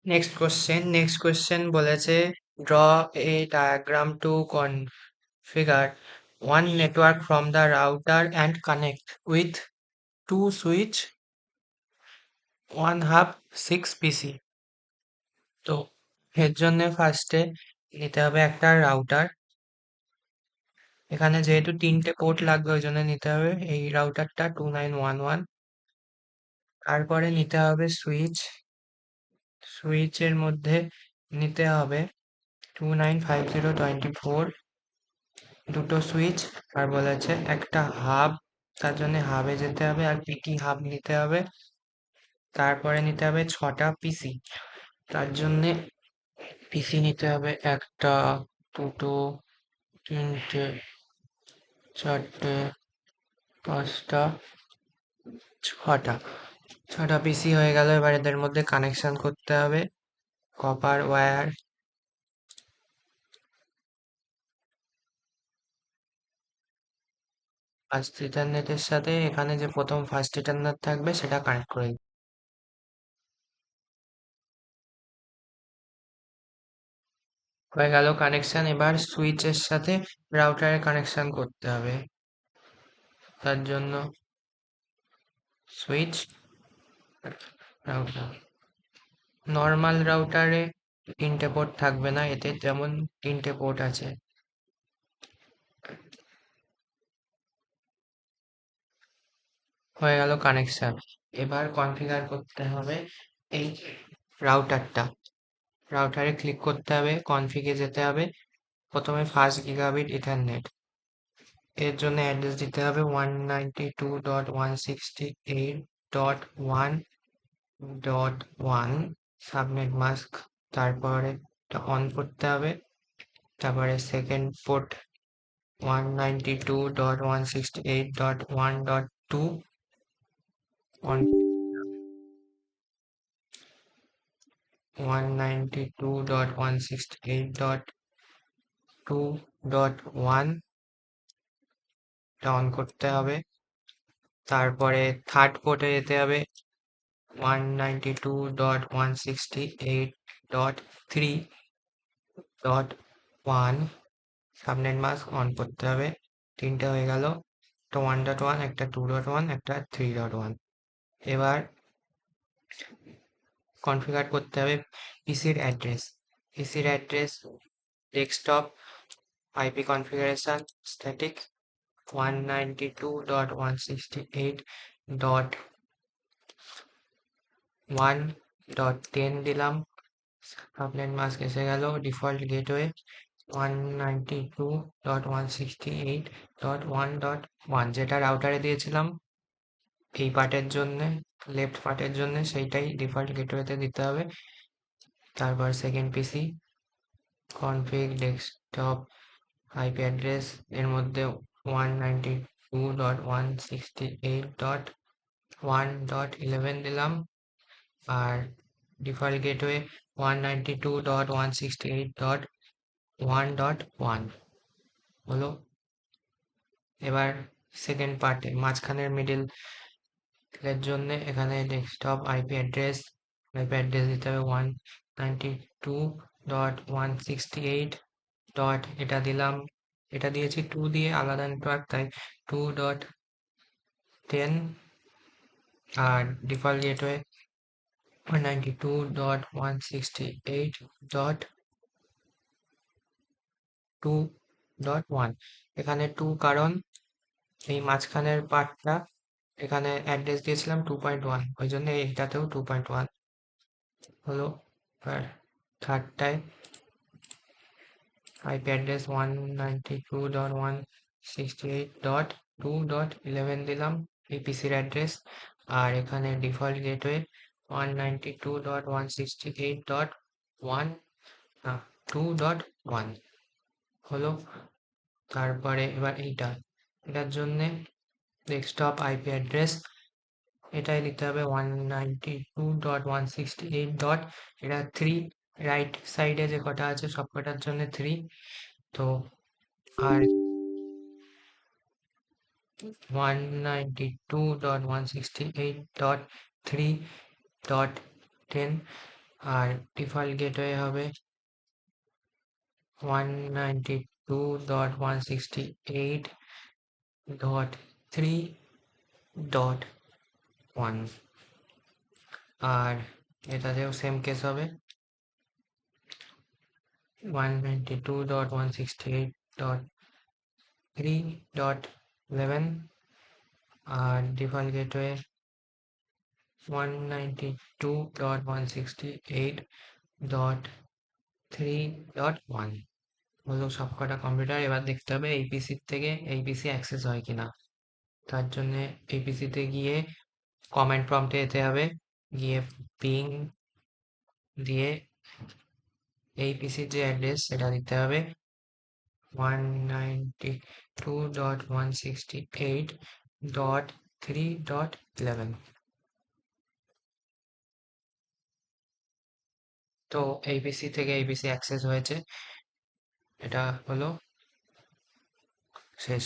Next question বলেছে draw a diagram to configure one network from the router and connect with two switch one hub 6 PC। তো এর জন্য ফার্স্টে নিতে হবে একটা রাউটার। এখানে যেহেতু তিনটে পোর্ট লাগবে ওই জন্য নিতে হবে এই রাউটারটা 2911। তারপরে নিতে হবে সুইচের মধ্যে নিতে হবে 295024 দুটো সুইচ। আর বলেছে একটা হাব, তার জন্য হাবে যেতে হবে আর পিটি হাব নিতে হবে। তারপরে নিতে হবে 6টা পিসি, তার জন্যে পিসি নিতে হবে একটা, দুটো, তিনটে, চারটে, পাঁচটা, ছটা। 6টা পিসি হয়ে গেল। এবার এদের মধ্যে কানেকশন করতে হবে কপার ওয়্যার। ফার্স্ট ইথারনেটের সাথে এখানে যে প্রথম ফার্স্ট ইথারনেট থাকবে সেটা কানেক্ট করে দিতে। হয়ে গেল কানেকশন। এবার সুইচের সাথে রাউটারের কানেকশন করতে হবে। তার জন্য সুইচ, রাউটার। নর্মাল রাউটারে তিনটে পোর্ট থাকবে না, এতে যেমন তিনটে পোর্ট আছে। হয়ে গেল কানেকশন। এবার কনফিগার করতে হবে এই রাউটারটা। রাউটারে ক্লিক করতে হবে, কনফিগে যেতে হবে। প্রথমে ফার্স্ট গিগাবিট ইথারনেট, এর জন্য অ্যাড্রেস দিতে হবে 192.168.1.1 সাবনেট মাস্ক। তারপরে অন করতে হবে। তারপরে সেকেন্ড পোর্ট 192.168.1.2 অন, 192.168.2.1 অন করতে হবে। তারপরে থার্ড পোর্টে যেতে হবে 192.168.3.1 সাবনেট মাস্ক অন করতে হবে। তিনটে হয়ে গেল, একটা 1.1, একটা 2.1, একটা 3.1। এবার কনফিগার করতে হবে পিসির address desktop IP configuration static 192.168.1.10 দিলাম। সাবনেট মাস্ক এসে গেল। ডিফল্ট গেটওয়ে 192.168.1.1 যেটা রাউটারে দিয়েছিলাম এই পার্টের জন্য, লেফট পার্টের জন্য, সেইটাই ডিফল্ট গেটওয়েতে দিতে হবে। তারপর সেকেন্ড পিসি কনফিগ ডেস্কটপ আইপি অ্যাড্রেস, এর মধ্যে 192.168.1.11 দিলাম। আর ডিফল্ট গেটওয়ে 192.168.1.1 হলো। এবার সেকেন্ড পার্টে মাঝখানের মিডিল এর জন্য এখানে ডেস্কটপ আইপি অ্যাড্রেস দিতে হবে 192.168 ডট, এটা দিলাম, এটা দিয়েছি 2 দিয়ে, আলাদা নেটওয়ার্ক তাই 2.10। আর ডিফল্ট গেটওয়ে 192.168.2.1। এখানে 2 কারণ এই মাঝখানের পার্টটা এখানে অ্যাড্রেস দিয়েছিলাম 2.1, ওই জন্য এইটাতেও 2.1 হলো। আর থার্ডটায় আইপি অ্যাড্রেস 192.168.2.11 দিলাম, এই পিসির অ্যাড্রেস। আর এখানে ডিফল্ট গেটওয়ে 192.168.1.2.1 হলো। তারপরে এবার এটার জন্যে ডেস্কটপ আইপি অ্যাড্রেস এটাই দিতে হবে 192.168 ডট, এটা 3, রাইট সাইডে যে কটা আছে সব কটার জন্য 3। তো আর 192.168.3.10 আর ডিফল্ট গেটওয়ে হবে 192.168.3.1 আর এটাতেও সেম কেস হবে 192.168.3.11 আর ডিফল্ট গেটওয়ে 192.168.3.1 হলো সবকটা কম্পিউটার। এবার দেখতে হবে এই পিসির থেকে এই পিসি অ্যাক্সেস হয় কিনা। তার জন্য এই পিসিতে গিয়ে কমান্ড প্রম্পটে যেতে হবে, গিয়ে পিং দিয়ে এই পিসির যে অ্যাড্রেস সেটা দিতে হবে 192.168.3.11। তো এই পিসি থেকে এই পিসি অ্যাক্সেস হয়েছে, এটা হলো শেষ।